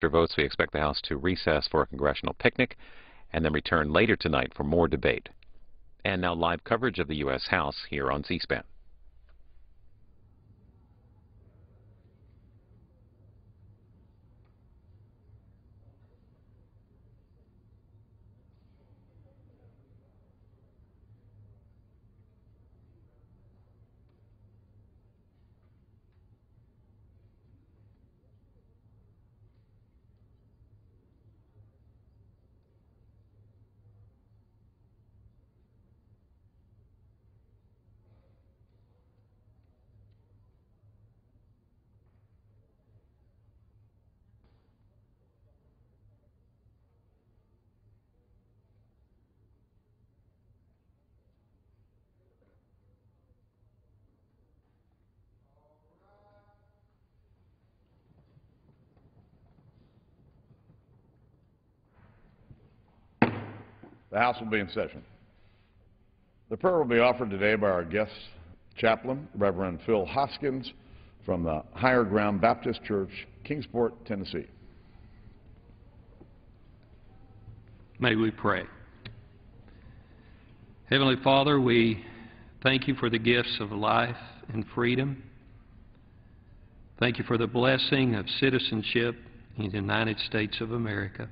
After votes, we expect the House to recess for a congressional picnic and then return later tonight for more debate. And now live coverage of the U.S. House here on C-SPAN. The House will be in session. The prayer will be offered today by our guest chaplain, Reverend Phil Hoskins, from the Higher Ground Baptist Church, Kingsport, Tennessee. May we pray. Heavenly Father, we thank you for the gifts of life and freedom. Thank you for the blessing of citizenship in the United States of America.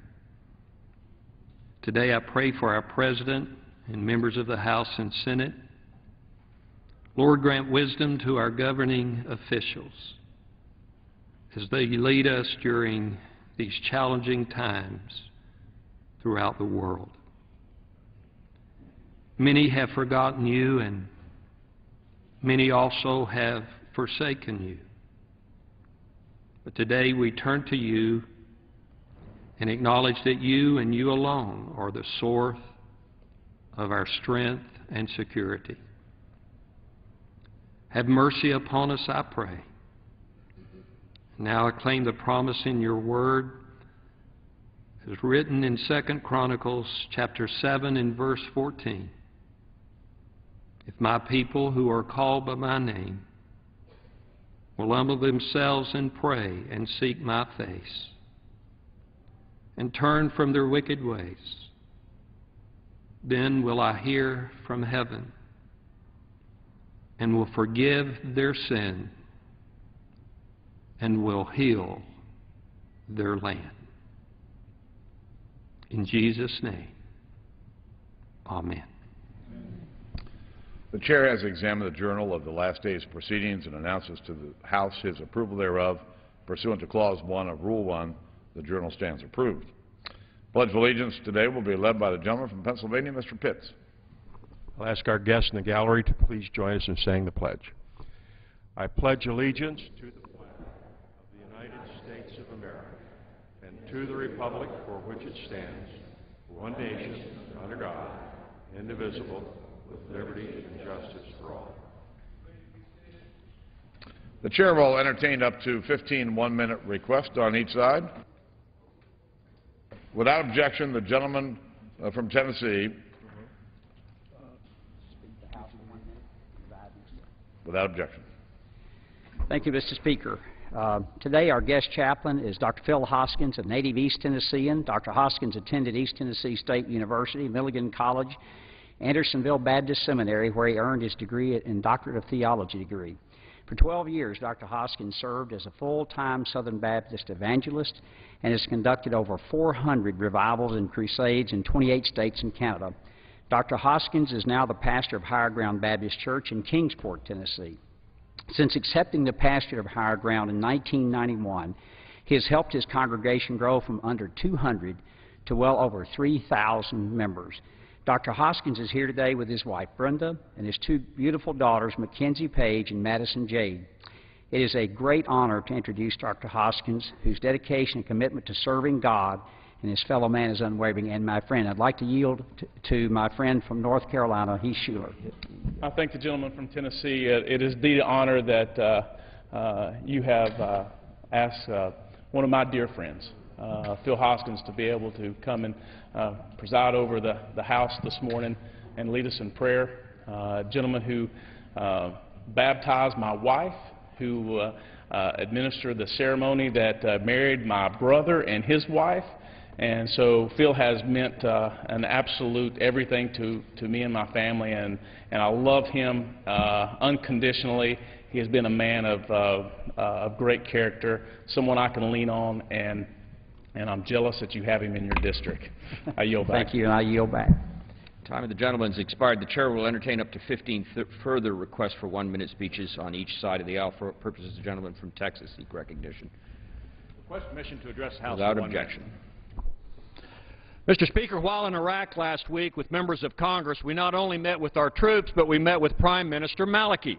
Today I pray for our President and members of the House and Senate. Lord, grant wisdom to our governing officials as they lead us during these challenging times throughout the world. Many have forgotten you, and many also have forsaken you. But today we turn to you and acknowledge that you and you alone are the source of our strength and security. Have mercy upon us, I pray. Now I claim the promise in your word as written in 2 Chronicles chapter 7 and verse 14. If my people who are called by my name will humble themselves and pray and seek my face and turn from their wicked ways, then will I hear from heaven and will forgive their sin and will heal their land. In Jesus' name, amen. The Chair has examined the journal of the last day's proceedings and announces to the House his approval thereof. Pursuant to Clause 1 of Rule 1, the journal stands approved. Pledge of Allegiance today will be led by the gentleman from Pennsylvania, Mr. Pitts. I'll ask our guests in the gallery to please join us in saying the pledge. I pledge allegiance to the flag of the United States of America and to the republic for which it stands, one nation, under God, indivisible, with liberty and justice for all. The Chair will entertain up to 15 one-minute requests on each side. Without objection, the gentleman from Tennessee. Without objection. Thank you, Mr. Speaker. Today our guest chaplain is Dr. Phil Hoskins, a native East Tennessean. Dr. Hoskins attended East Tennessee State University, Milligan College, Andersonville Baptist Seminary, where he earned his degree and Doctorate of Theology degree. For 12 years, Dr. Hoskins served as a full-time Southern Baptist evangelist and has conducted over 400 revivals and crusades in 28 states and Canada. Dr. Hoskins is now the pastor of Higher Ground Baptist Church in Kingsport, Tennessee. Since accepting the pastorate of Higher Ground in 1991, he has helped his congregation grow from under 200 to well over 3,000 members. Dr. Hoskins is here today with his wife, Brenda, and his two beautiful daughters, Mackenzie Page and Madison Jade. It is a great honor to introduce Dr. Hoskins, whose dedication and commitment to serving God and his fellow man is unwavering. And my friend, I'd like to yield to my friend from North Carolina, Heath Schuler. I thank the gentleman from Tennessee. It is indeed an honor that you have asked one of my dear friends, Phil Hoskins, to be able to come and preside over the House this morning and lead us in prayer. A gentleman who baptized my wife, who administer the ceremony that married my brother and his wife. And so Phil has meant an absolute everything to me and my family, and I love him unconditionally. He has been a man of great character, someone I can lean on, and I'm jealous that you have him in your district. I yield back. Thank you, and I yield back. Time of the gentleman has expired. The chair will entertain up to 15 further requests for 1-minute speeches on each side of the aisle. For purposes, the gentleman from Texas seek recognition. Request permission to address the House without for 1 objection. minute. Mr. Speaker, while in Iraq last week with members of Congress, we not only met with our troops, but we met with Prime Minister Maliki.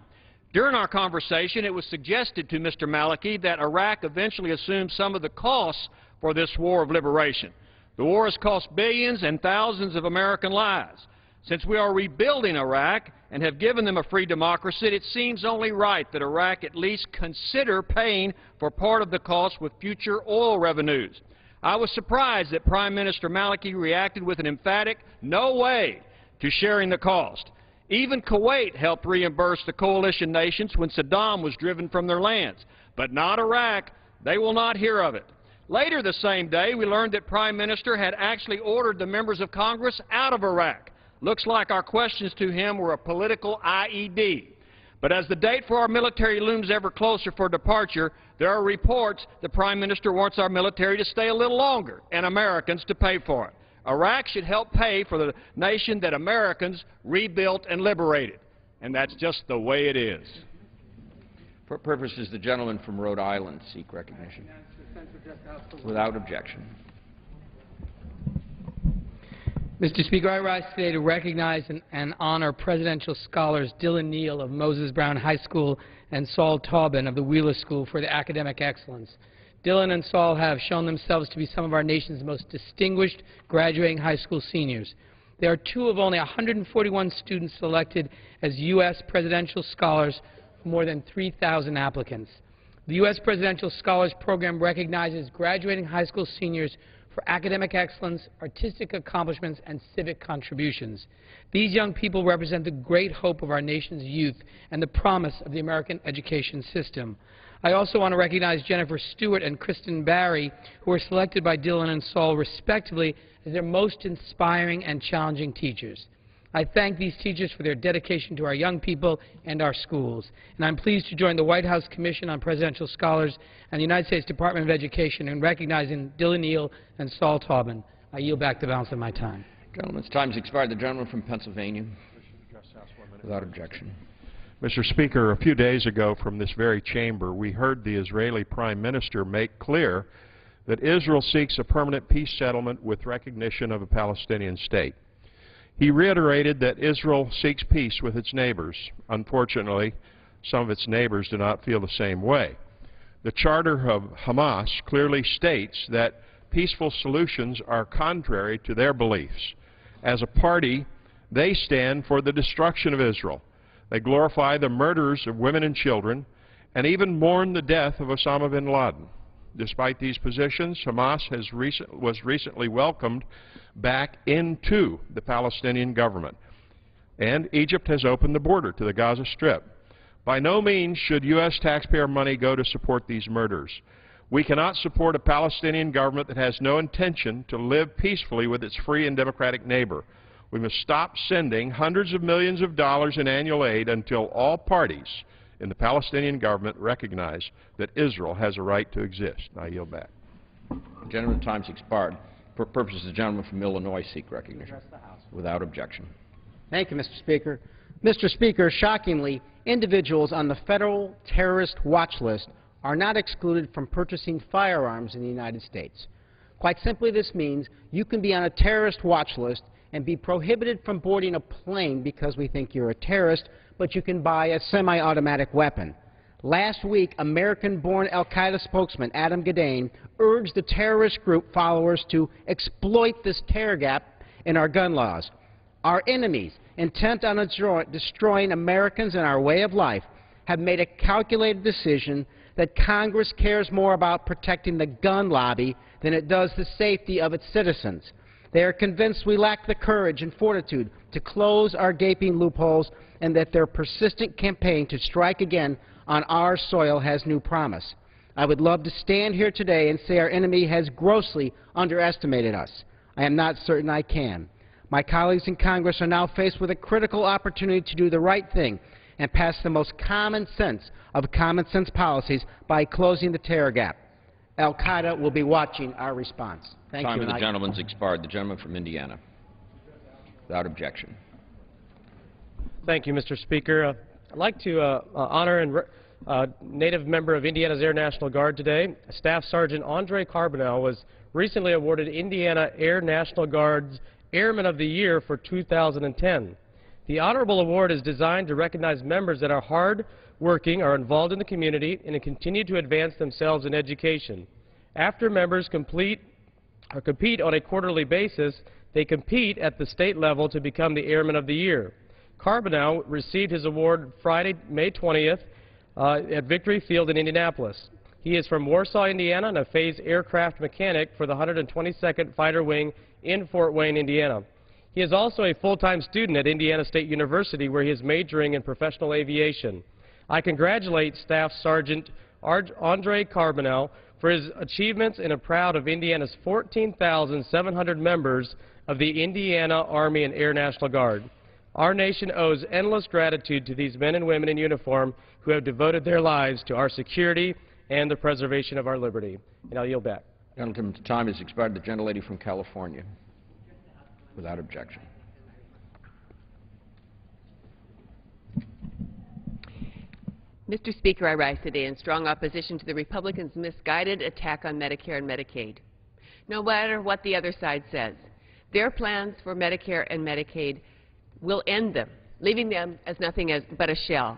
During our conversation, it was suggested to Mr. Maliki that Iraq eventually assume some of the costs for this war of liberation. The war has cost billions and thousands of American lives. Since we are rebuilding Iraq and have given them a free democracy, it seems only right that Iraq at least consider paying for part of the cost with future oil revenues. I was surprised that Prime Minister Maliki reacted with an emphatic no way to sharing the cost. Even Kuwait helped reimburse the coalition nations when Saddam was driven from their lands, but not Iraq. They will not hear of it. Later the same day, we learned that Prime Minister had actually ordered the members of Congress out of Iraq. Looks like our questions to him were a political IED. But as the date for our military looms ever closer for departure, there are reports the Prime Minister wants our military to stay a little longer and Americans to pay for it. Iraq should help pay for the nation that Americans rebuilt and liberated. And that's just the way it is. For purposes, the gentleman from Rhode Island seek recognition. Without objection. Mr. Speaker, I rise today to recognize and honor presidential scholars Dylan Neal of Moses Brown High School and Saul Taubin of the Wheeler School for their academic excellence. Dylan and Saul have shown themselves to be some of our nation's most distinguished graduating high school seniors. They are two of only 141 students selected as U.S. Presidential Scholars for more than 3,000 applicants. The U.S. Presidential Scholars Program recognizes graduating high school seniors for academic excellence, artistic accomplishments, and civic contributions. These young people represent the great hope of our nation's youth and the promise of the American education system. I also want to recognize Jennifer Stewart and Kristen Barry, who were selected by Dylan and Saul respectively as their most inspiring and challenging teachers. I thank these teachers for their dedication to our young people and our schools. And I'm pleased to join the White House Commission on Presidential Scholars and the United States Department of Education in recognizing Dylan Neal and Saul Taubin. I yield back the balance of my time. Gentleman's time has expired. The gentleman from Pennsylvania. Without objection. Mr. Speaker, a few days ago from this very chamber, we heard the Israeli Prime Minister make clear that Israel seeks a permanent peace settlement with recognition of a Palestinian state. He reiterated that Israel seeks peace with its neighbors. Unfortunately, some of its neighbors do not feel the same way. The charter of Hamas clearly states that peaceful solutions are contrary to their beliefs. As a party, they stand for the destruction of Israel. They glorify the murders of women and children and even mourn the death of Osama bin Laden. Despite these positions, Hamas was recently welcomed back into the Palestinian government, and Egypt has opened the border to the Gaza Strip. By no means should U.S. taxpayer money go to support these murders. We cannot support a Palestinian government that has no intention to live peacefully with its free and democratic neighbor. We must stop sending hundreds of millions of dollars in annual aid until all parties in the Palestinian government recognize that Israel has a right to exist. I yield back. Gentleman's time has expired. For purposes, the gentleman from Illinois seek recognition. Without objection. Thank you, Mr. Speaker. Mr. Speaker, shockingly, individuals on the federal terrorist watch list are not excluded from purchasing firearms in the United States. Quite simply, this means you can be on a terrorist watch list and be prohibited from boarding a plane because we think you're a terrorist, but you can buy a semi-automatic weapon. Last week, American-born al-Qaeda spokesman Adam Gadane urged the terrorist group followers to exploit this terror gap in our gun laws. Our enemies, intent on destroying Americans and our way of life, have made a calculated decision that Congress cares more about protecting the gun lobby than it does the safety of its citizens. They are convinced we lack the courage and fortitude to close our gaping loopholes, and that their persistent campaign to strike again on our soil has new promise. I would love to stand here today and say our enemy has grossly underestimated us. I am not certain I can. My colleagues in Congress are now faced with a critical opportunity to do the right thing and pass the most common sense of common sense policies by closing the terror gap. Al-Qaeda will be watching our response. Thank you. Time of the gentleman's expired. The gentleman from Indiana. Without objection. Thank you, Mr. Speaker. I'd like to honor a native member of Indiana's Air National Guard today. Staff Sergeant Andre Carbonell was recently awarded Indiana Air National Guard's Airman of the Year for 2010. The honorable award is designed to recognize members that are hard-working, are involved in the community, and continue to advance themselves in education. After members compete on a quarterly basis, they compete at the state level to become the Airman of the Year. Carbonell received his award Friday, May 20th, at Victory Field in Indianapolis. He is from Warsaw, Indiana, and a phased aircraft mechanic for the 122nd Fighter Wing in Fort Wayne, Indiana. He is also a full-time student at Indiana State University, where he is majoring in professional aviation. I congratulate Staff Sergeant Andre Carbonell for his achievements and am proud of Indiana's 14,700 members of the Indiana Army and Air National Guard. Our nation owes endless gratitude to these men and women in uniform who have devoted their lives to our security and the preservation of our liberty. And I'll yield back. Gentleman's time has expired. The gentlelady from California. Without objection. Mr. Speaker, I rise today in strong opposition to the Republicans' misguided attack on Medicare and Medicaid. No matter what the other side says, their plans for Medicare and Medicaid will end them, leaving them as nothing but a shell.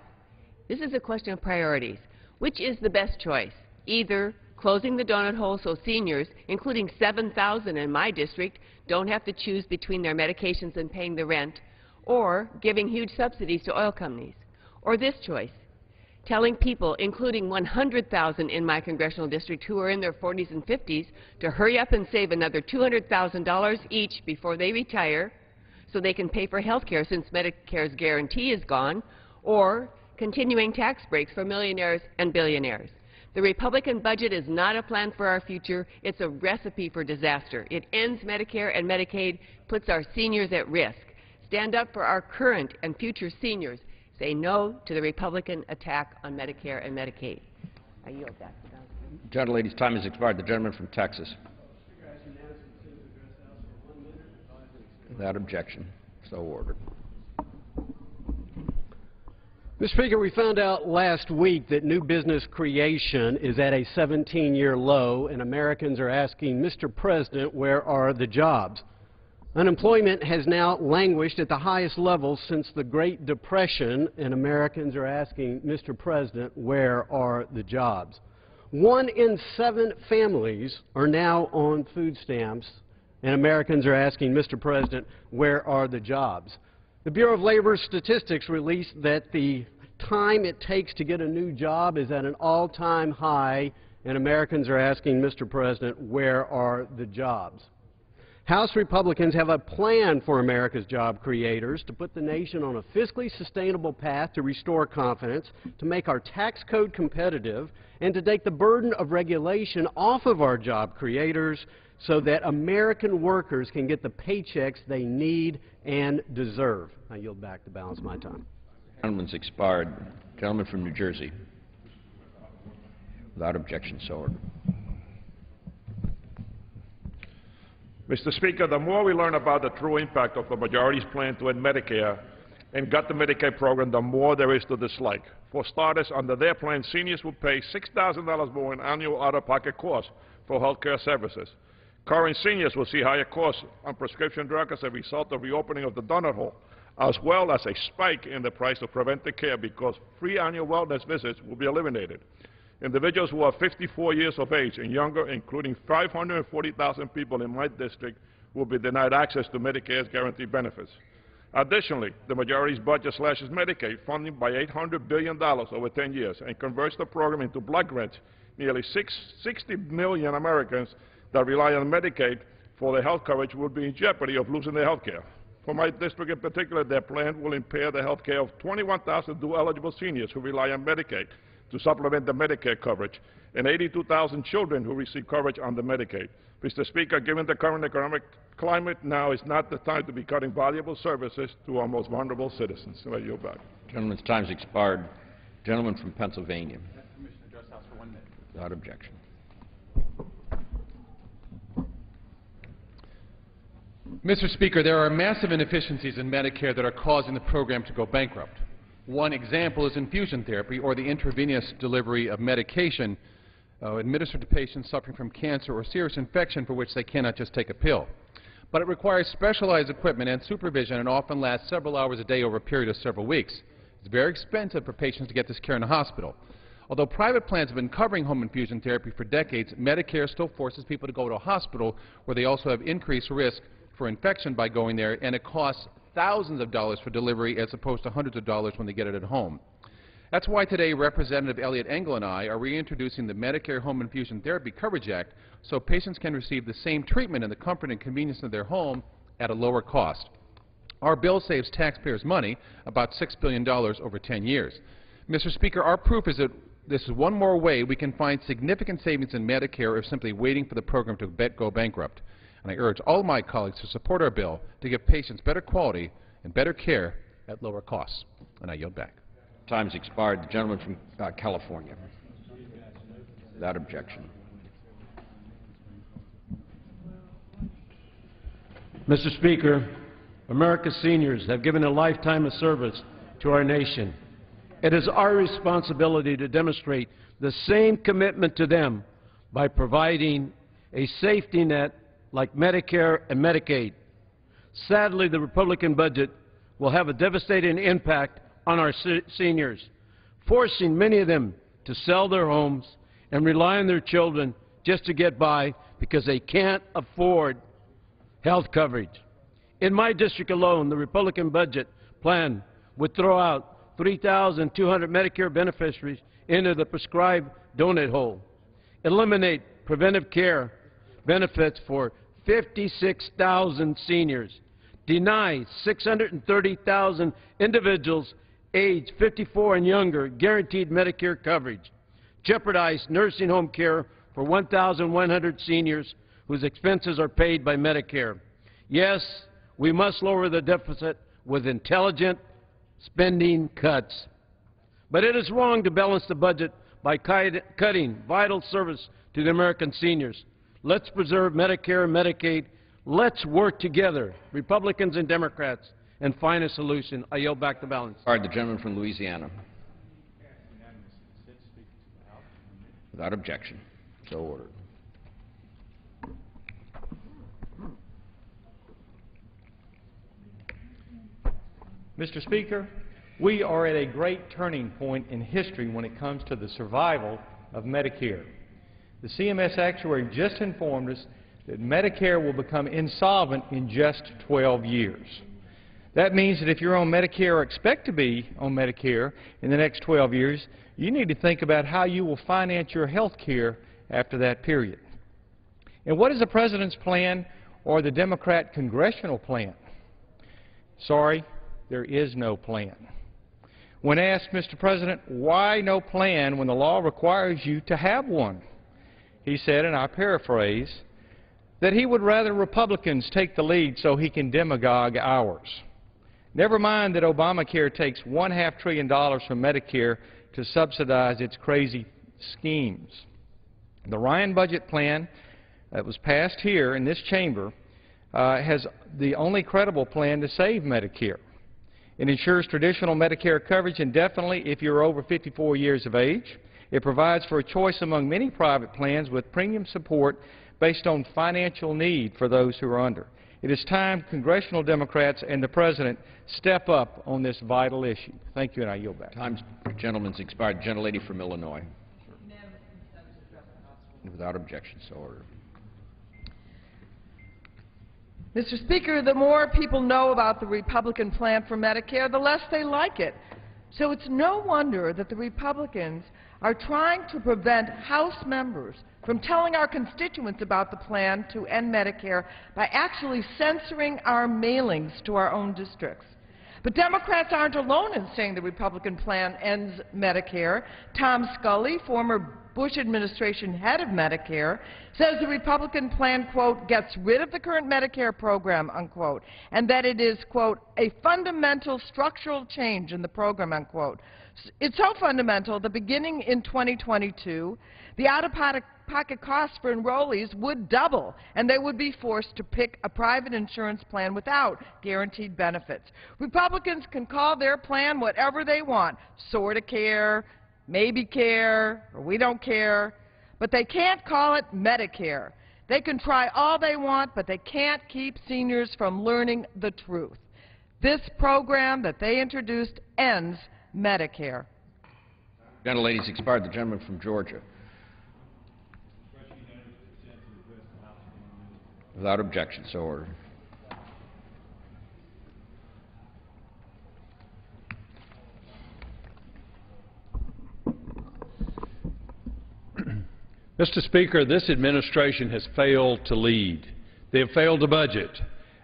This is a question of priorities. Which is the best choice? Either closing the donut hole so seniors, including 7,000 in my district, don't have to choose between their medications and paying the rent, or giving huge subsidies to oil companies. Or this choice, telling people, including 100,000 in my congressional district who are in their 40s and 50s, to hurry up and save another $200,000 each before they retire so they can pay for health care since Medicare's guarantee is gone, or continuing tax breaks for millionaires and billionaires. The Republican budget is not a plan for our future. It's a recipe for disaster. It ends Medicare and Medicaid, puts our seniors at risk. Stand up for our current and future seniors. Say no to the Republican attack on Medicare and Medicaid. I yield back. Gentlelady's time has expired. The gentleman from Texas. Without objection. So ordered. Mr. Speaker, we found out last week that new business creation is at a 17-year low, and Americans are asking, Mr. President, where are the jobs? Unemployment has now languished at the highest level since the Great Depression, and Americans are asking, Mr. President, where are the jobs? 1 in 7 families are now on food stamps, and Americans are asking, Mr. President, where are the jobs? The Bureau of Labor Statistics released that the time it takes to get a new job is at an all-time high, and Americans are asking, Mr. President, where are the jobs? House Republicans have a plan for America's job creators to put the nation on a fiscally sustainable path to restore confidence, to make our tax code competitive, and to take the burden of regulation off of our job creators so that American workers can get the paychecks they need and deserve. I yield back to balance my time. Gentleman's expired. Gentleman from New Jersey. Without objection, so ordered. Mr. Speaker, the more we learn about the true impact of the majority's plan to end Medicare and gut the Medicaid program, the more there is to dislike. For starters, under their plan, seniors will pay $6,000 more in annual out-of-pocket costs for health care services. Current seniors will see higher costs on prescription drugs as a result of reopening of the donut hole, as well as a spike in the price of preventive care because free annual wellness visits will be eliminated. Individuals who are 54 years of age and younger, including 540,000 people in my district, will be denied access to Medicare's guaranteed benefits. Additionally, the majority's budget slashes Medicaid funding by $800 billion over 10 years and converts the program into blood grants. Nearly 60 million Americans that rely on Medicaid for their health coverage will be in jeopardy of losing their health care. For my district in particular, their plan will impair the health care of 21,000 dual-eligible seniors who rely on Medicaid to supplement the Medicare coverage, and 82,000 children who receive coverage under Medicaid. Mr. Speaker, given the current economic climate, now is not the time to be cutting valuable services to our most vulnerable citizens. I yield back. Gentleman's time's expired. Gentleman from Pennsylvania. Without objection. Mr. Speaker, there are massive inefficiencies in Medicare that are causing the program to go bankrupt. One example is infusion therapy, or the intravenous delivery of medication administered to patients suffering from cancer or serious infection for which they cannot just take a pill. But it requires specialized equipment and supervision and often lasts several hours a day over a period of several weeks. It's very expensive for patients to get this care in a hospital. Although private plans have been covering home infusion therapy for decades, Medicare still forces people to go to a hospital where they also have increased risk for infection by going there, and it costs thousands of dollars for delivery as opposed to hundreds of dollars when they get it at home. That's why today Representative Elliott Engel and I are reintroducing the Medicare Home Infusion Therapy Coverage Act so patients can receive the same treatment in the comfort and convenience of their home at a lower cost. Our bill saves taxpayers money, about $6 billion over 10 years. Mr. Speaker, our proof is that this is one more way we can find significant savings in Medicare of simply waiting for the program to go bankrupt. And I urge all of my colleagues to support our bill to give patients better quality and better care at lower costs. And I yield back. Time's expired. The gentleman from California. Without objection. Mr. Speaker, America's seniors have given a lifetime of service to our nation. It is our responsibility to demonstrate the same commitment to them by providing a safety net like Medicare and Medicaid. Sadly, the Republican budget will have a devastating impact on our seniors, forcing many of them to sell their homes and rely on their children just to get by because they can't afford health coverage. In my district alone, the Republican budget plan would throw out 3,200 Medicare beneficiaries into the prescribed donut hole, eliminate preventive care benefits for 56,000 seniors, deny 630,000 individuals aged 54 and younger guaranteed Medicare coverage, jeopardize nursing home care for 1,100 seniors whose expenses are paid by Medicare. Yes, we must lower the deficit with intelligent spending cuts. But it is wrong to balance the budget by cutting vital service to the American seniors. Let's preserve Medicare and Medicaid. Let's work together, Republicans and Democrats, and find a solution. I yield back the balance. All right, the gentleman from Louisiana. Without objection. So ordered. Mr. Speaker, we are at a great turning point in history when it comes to the survival of Medicare. The CMS actuary just informed us that Medicare will become insolvent in just 12 years. That means that if you're on Medicare or expect to be on Medicare in the next 12 years, you need to think about how you will finance your health care after that period. And what is the President's plan or the Democrat congressional plan? Sorry, there is no plan. When asked, Mr. President, why no plan when the law requires you to have one? He said, and I paraphrase, that he would rather Republicans take the lead so he can demagogue ours. Never mind that Obamacare takes $1.5 trillion from Medicare to subsidize its crazy schemes. The Ryan budget plan that was passed here in this chamber has the only credible plan to save Medicare. It ensures traditional Medicare coverage indefinitely if you're over 54 years of age. It provides for a choice among many private plans with premium support based on financial need for those who are under. It is time congressional Democrats and the President step up on this vital issue. Thank you, and I yield back. Time's gentleman's expired. Gentlelady from Illinois. Without objection, so ordered. Mr. Speaker, the more people know about the Republican plan for Medicare, the less they like it. So it's no wonder that the Republicans are trying to prevent House members from telling our constituents about the plan to end Medicare by actually censoring our mailings to our own districts. But Democrats aren't alone in saying the Republican plan ends Medicare. Tom Scully, former Bush administration head of Medicare, says the Republican plan, quote, gets rid of the current Medicare program, unquote, and that it is, quote, a fundamental structural change in the program, unquote. It's so fundamental that beginning in 2022, the out-of-pocket costs for enrollees would double, and they would be forced to pick a private insurance plan without guaranteed benefits. Republicans can call their plan whatever they want, sort of care, maybe care, or we don't care, but they can't call it Medicare. They can try all they want, but they can't keep seniors from learning the truth. This program that they introduced ends Medicare. Gentlelady's expired. The gentleman from Georgia. Without objection, so ordered. Mr. Speaker, this administration has failed to lead. They have failed to budget,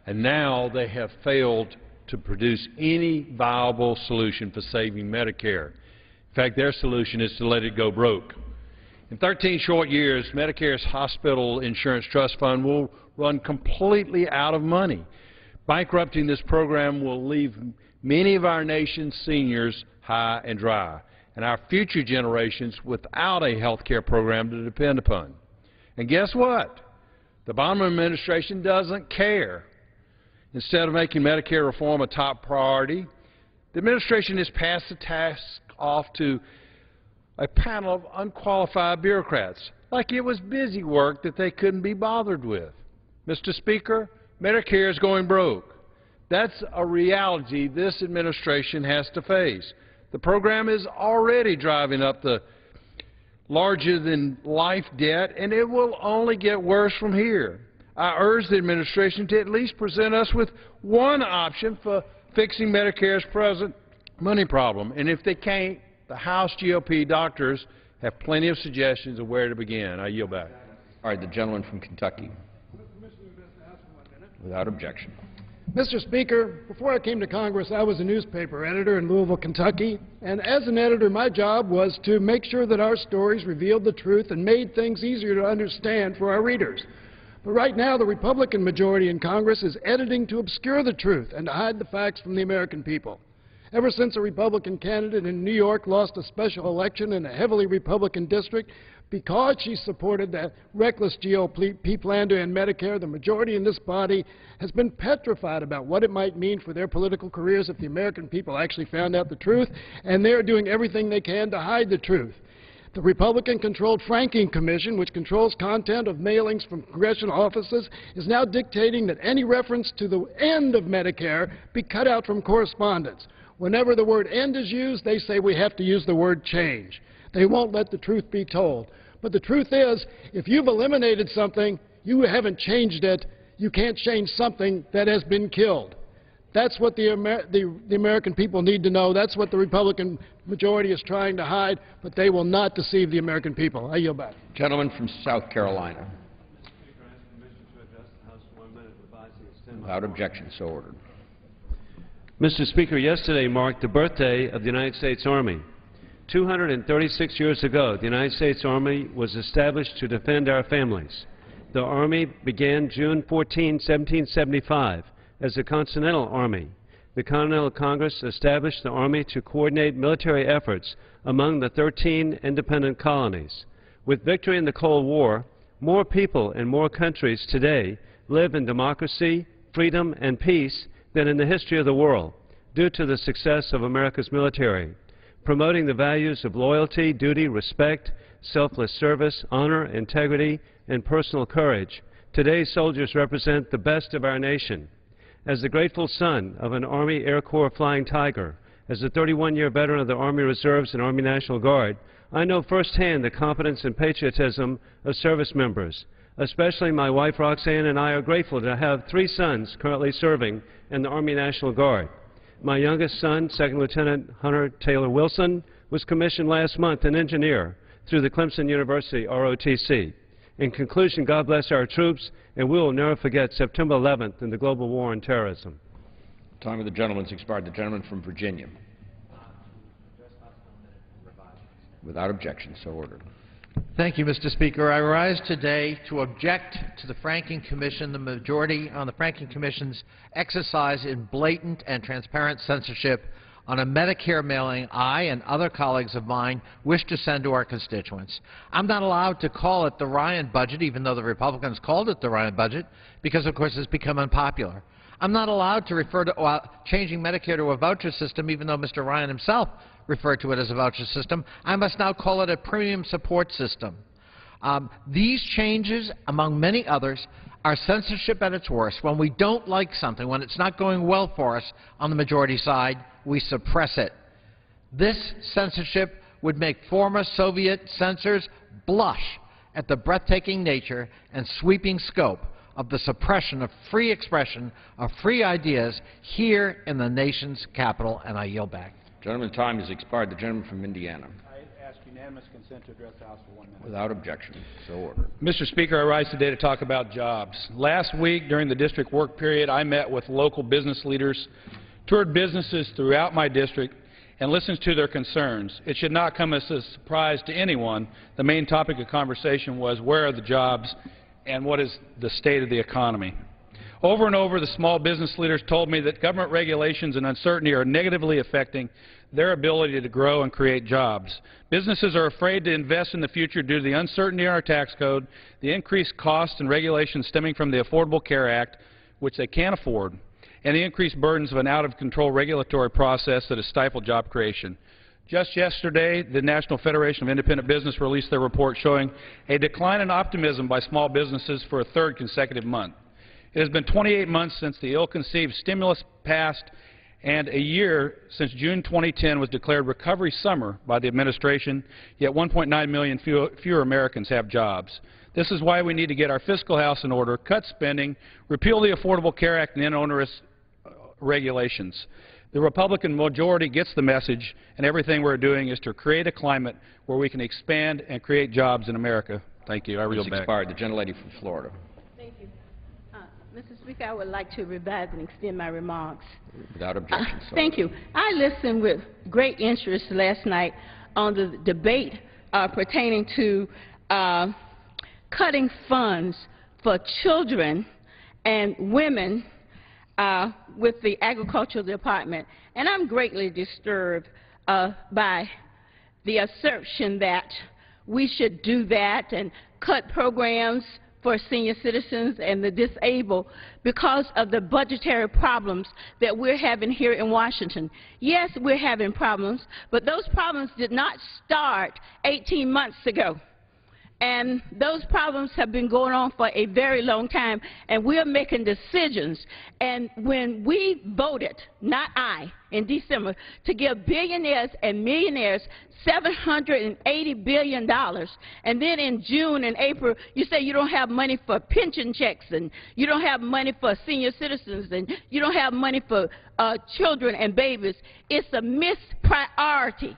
and now they have failed to produce any viable solution for saving Medicare. In fact, their solution is to let it go broke. In 13 short years, Medicare's Hospital Insurance Trust Fund will run completely out of money. Bankrupting this program will leave many of our nation's seniors high and dry, and our future generations without a health care program to depend upon. And guess what? The Obama administration doesn't care. Instead of making Medicare reform a top priority, the administration has passed the task off to a panel of unqualified bureaucrats, like it was busy work that they couldn't be bothered with. Mr. Speaker, Medicare is going broke. That's a reality this administration has to face. The program is already driving up the larger-than-life debt, and it will only get worse from here. I urge the administration to at least present us with one option for fixing Medicare's present money problem. And if they can't, the House GOP doctors have plenty of suggestions of where to begin. I yield back. All right, the gentleman from Kentucky. Without objection. Mr. Speaker, before I came to Congress, I was a newspaper editor in Louisville, Kentucky, and as an editor, my job was to make sure that our stories revealed the truth and made things easier to understand for our readers. But right now, the Republican majority in Congress is editing to obscure the truth and to hide the facts from the American people. Ever since a Republican candidate in New York lost a special election in a heavily Republican district because she supported that reckless GOP plan to end Medicare, the majority in this body has been petrified about what it might mean for their political careers if the American people actually found out the truth, and they're doing everything they can to hide the truth. The Republican-controlled Franking Commission, which controls content of mailings from congressional offices, is now dictating that any reference to the end of Medicare be cut out from correspondence. Whenever the word end is used, they say we have to use the word change. They won't let the truth be told. But the truth is, if you've eliminated something, you haven't changed it. You can't change something that has been killed. That's what the American people need to know. That's what the Republican majority is trying to hide, but they will not deceive the American people. I yield back. Gentleman from South Carolina. Without objection, so ordered. Mr. Speaker, yesterday marked the birthday of the United States Army. 236 years ago, the United States Army was established to defend our families. The Army began June 14, 1775, as the Continental Army. The Continental Congress established the Army to coordinate military efforts among the 13 independent colonies. With victory in the Cold War, more people in more countries today live in democracy, freedom, and peace than in the history of the world, due to the success of America's military, promoting the values of loyalty, duty, respect, selfless service, honor, integrity, and personal courage. Today's soldiers represent the best of our nation. As the grateful son of an Army Air Corps Flying Tiger, as a 31-year veteran of the Army Reserves and Army National Guard, I know firsthand the competence and patriotism of service members. Especially my wife Roxanne and I are grateful to have 3 sons currently serving in the Army National Guard. My youngest son, Second Lieutenant Hunter Taylor Wilson, was commissioned last month an engineer through the Clemson University ROTC. In conclusion, God bless our troops, and we will never forget September 11th and the global war on terrorism. Time of the gentleman's expired. The gentleman from Virginia. Without objection, so ordered. Thank you, Mr. Speaker. I rise today to object to the Franking Commission, the majority on the Franking Commission's exercise in blatant and transparent censorship on a Medicare mailing I and other colleagues of mine wish to send to our constituents. I'm not allowed to call it the Ryan budget, even though the Republicans called it the Ryan budget, because, of course, it's become unpopular. I'm not allowed to refer to changing Medicare to a voucher system, even though Mr. Ryan himself referred to it as a voucher system. I must now call it a premium support system. These changes, among many others, are censorship at its worst. When we don't like something, when it's not going well for us on the majority side, we suppress it. This censorship would make former Soviet censors blush at the breathtaking nature and sweeping scope of the suppression of free expression of free ideas here in the nation's capital, and I yield back. Gentleman's time has expired. The gentleman from Indiana. I ask unanimous consent to address the House for 1 minute. Without objection, so ordered. Mr. Speaker, I rise today to talk about jobs. Last week, during the district work period, I met with local business leaders, toured businesses throughout my district, and listened to their concerns. It should not come as a surprise to anyone. The main topic of conversation was, where are the jobs and what is the state of the economy? Over and over, the small business leaders told me that government regulations and uncertainty are negatively affecting their ability to grow and create jobs. Businesses are afraid to invest in the future due to the uncertainty in our tax code, the increased costs and regulations stemming from the Affordable Care Act, which they can't afford, and the increased burdens of an out-of-control regulatory process that has stifled job creation. Just yesterday, the National Federation of Independent Business released their report showing a decline in optimism by small businesses for a third consecutive month. It has been 28 months since the ill-conceived stimulus passed and a year since June 2010 was declared recovery summer by the administration, yet 1.9 million fewer Americans have jobs. This is why we need to get our fiscal house in order, cut spending, repeal the Affordable Care Act and end onerous regulations. The Republican majority gets the message, and everything we're doing is to create a climate where we can expand and create jobs in America. Thank you. I yield back. Expired. The gentlelady from Florida. Thank you. Mr. Speaker, I would like to revise and extend my remarks. Without objection. Thank you. I listened with great interest last night on the debate pertaining to cutting funds for children and women with the Agricultural Department. And I'm greatly disturbed by the assertion that we should do that and cut programs for senior citizens and the disabled because of the budgetary problems that we're having here in Washington. Yes, we're having problems, but those problems did not start 18 months ago. And those problems have been going on for a very long time, and we're making decisions. And when we voted, not I, in December, to give billionaires and millionaires $780 billion, and then in June and April, you say you don't have money for pension checks, and you don't have money for senior citizens, and you don't have money for children and babies, it's a missed priority.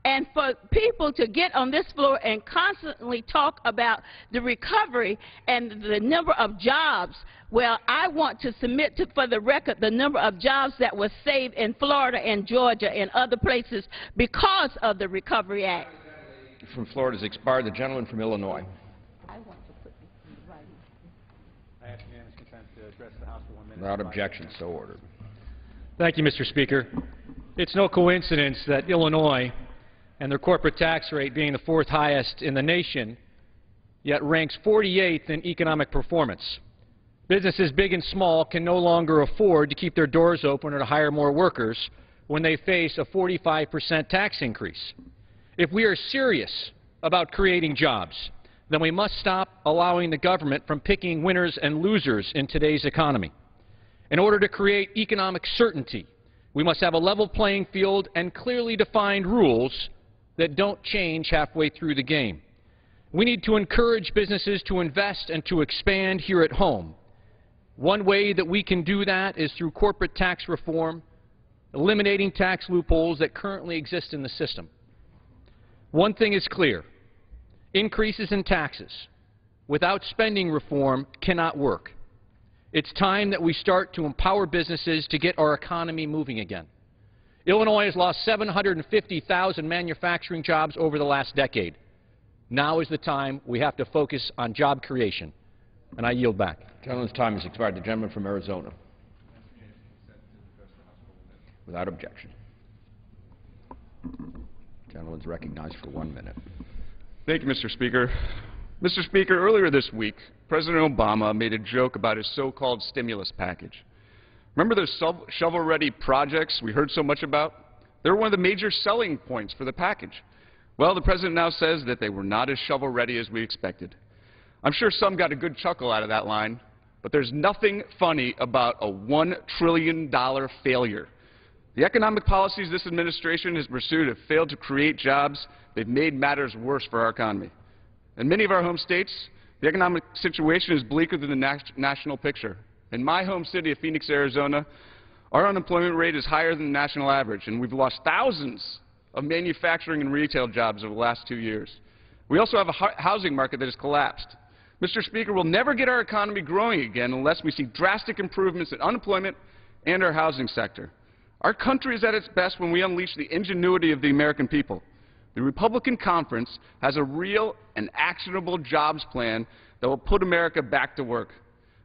And for people to get on this floor and constantly talk about the recovery and the number of jobs, well, I want to submit for the record the number of jobs that were saved in Florida and Georgia and other places because of the Recovery Act. From Florida has expired. The gentleman from Illinois. I want to put this in writing. I ask unanimous consent to address the House for 1 minute. Without objection, so ordered. Thank you, Mr. Speaker. It's no coincidence that Illinois, and their corporate tax rate being the 4th highest in the nation, yet ranks 48th in economic performance. Businesses big and small can no longer afford to keep their doors open or to hire more workers when they face a 45% tax increase. If we are serious about creating jobs, then we must stop allowing the government from picking winners and losers in today's economy. In order to create economic certainty, we must have a level playing field and clearly defined rules that don't change halfway through the game. We need to encourage businesses to invest and to expand here at home. One way that we can do that is through corporate tax reform, eliminating tax loopholes that currently exist in the system. One thing is clear: increases in taxes without spending reform cannot work. It's time that we start to empower businesses to get our economy moving again. Illinois has lost 750,000 manufacturing jobs over the last decade. Now is the time we have to focus on job creation. And I yield back. Gentleman's time has expired. The gentleman from Arizona. Without objection. Gentleman's recognized for 1 minute. Thank you, Mr. Speaker. Mr. Speaker, earlier this week, President Obama made a joke about his so-called stimulus package. Remember those shovel-ready projects we heard so much about? They were one of the major selling points for the package. Well, the President now says that they were not as shovel-ready as we expected. I'm sure some got a good chuckle out of that line, but there's nothing funny about a $1 trillion failure. The economic policies this administration has pursued have failed to create jobs. They've made matters worse for our economy. In many of our home states, the economic situation is bleaker than the national picture. In my home city of Phoenix, Arizona, our unemployment rate is higher than the national average, and we've lost thousands of manufacturing and retail jobs over the last 2 years. We also have a housing market that has collapsed. Mr. Speaker, we'll never get our economy growing again unless we see drastic improvements in unemployment and our housing sector. Our country is at its best when we unleash the ingenuity of the American people. The Republican Conference has a real and actionable jobs plan that will put America back to work,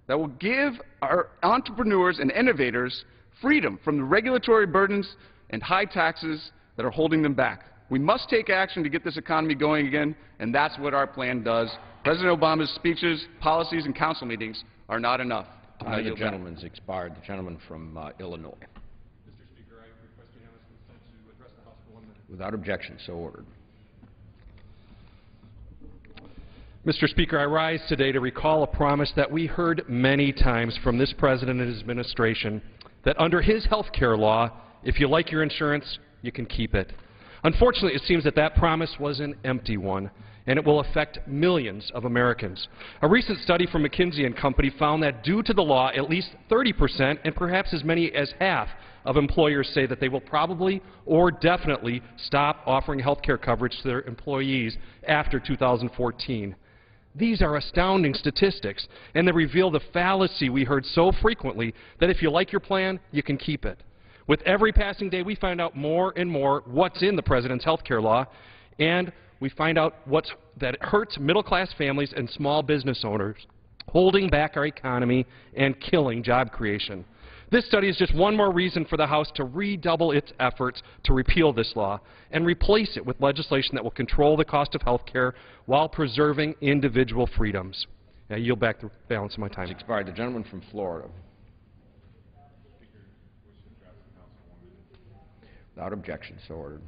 that will give our entrepreneurs and innovators freedom from the regulatory burdens and high taxes that are holding them back. We must take action to get this economy going again, and that's what our plan does. President Obama's speeches, policies, and council meetings are not enough. The gentleman's expired. The gentleman from Illinois. Mr. Speaker, I request unanimous consent to address the House for 1 minute. Without objection, so ordered. Mr. Speaker, I rise today to recall a promise that we heard many times from this President and his administration, that under his health care law, if you like your insurance, you can keep it. Unfortunately, it seems that that promise was an empty one, and it will affect millions of Americans. A recent study from McKinsey & Company found that due to the law, at least 30% and perhaps as many as half of employers say that they will probably or definitely stop offering health care coverage to their employees after 2014. These are astounding statistics, and they reveal the fallacy we heard so frequently that if you like your plan, you can keep it. With every passing day, we find out more and more what's in the President's health care law, and we find out that it hurts middle-class families and small business owners, holding back our economy and killing job creation. This study is just one more reason for the House to redouble its efforts to repeal this law and replace it with legislation that will control the cost of health care while preserving individual freedoms. I yield back the balance of my time. It's expired. The gentleman from Florida. Without objection, so ordered.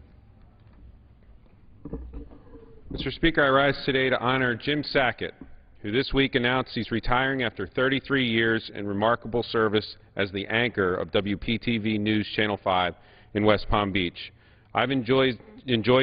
Mr. Speaker, I rise today to honor Jim Sackett, who this week announced he's retiring after 33 years in remarkable service as the anchor of WPTV News Channel 5 in West Palm Beach. I've enjoyed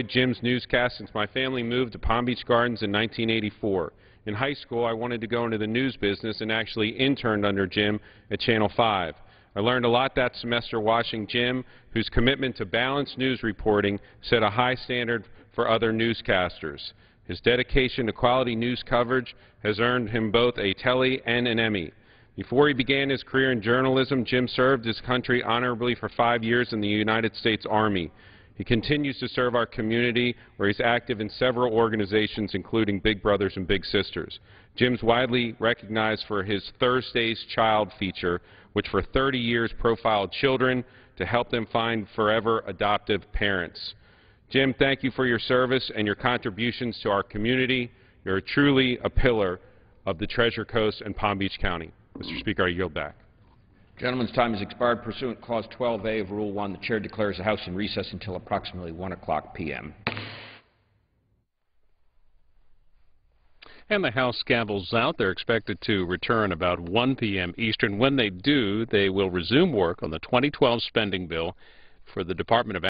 Jim's newscast since my family moved to Palm Beach Gardens in 1984. In high school, I wanted to go into the news business and actually interned under Jim at Channel 5. I learned a lot that semester watching Jim, whose commitment to balanced news reporting set a high standard for other newscasters. His dedication to quality news coverage has earned him both a Telly and an Emmy. Before he began his career in journalism, Jim served his country honorably for 5 years in the United States Army. He continues to serve our community, where he's active in several organizations, including Big Brothers and Big Sisters. Jim's widely recognized for his Thursday's Child feature, which for 30 years profiled children to help them find forever adoptive parents. Jim, thank you for your service and your contributions to our community. You're truly a pillar of the Treasure Coast and Palm Beach County. Mr. Speaker, I yield back. Gentleman's time has expired. Pursuant to Clause 12A of Rule 1, the Chair declares the House in recess until approximately 1:00 p.m. And the House gavel's out. They're expected to return about 1 p.m. Eastern. When they do, they will resume work on the 2012 spending bill for the Department of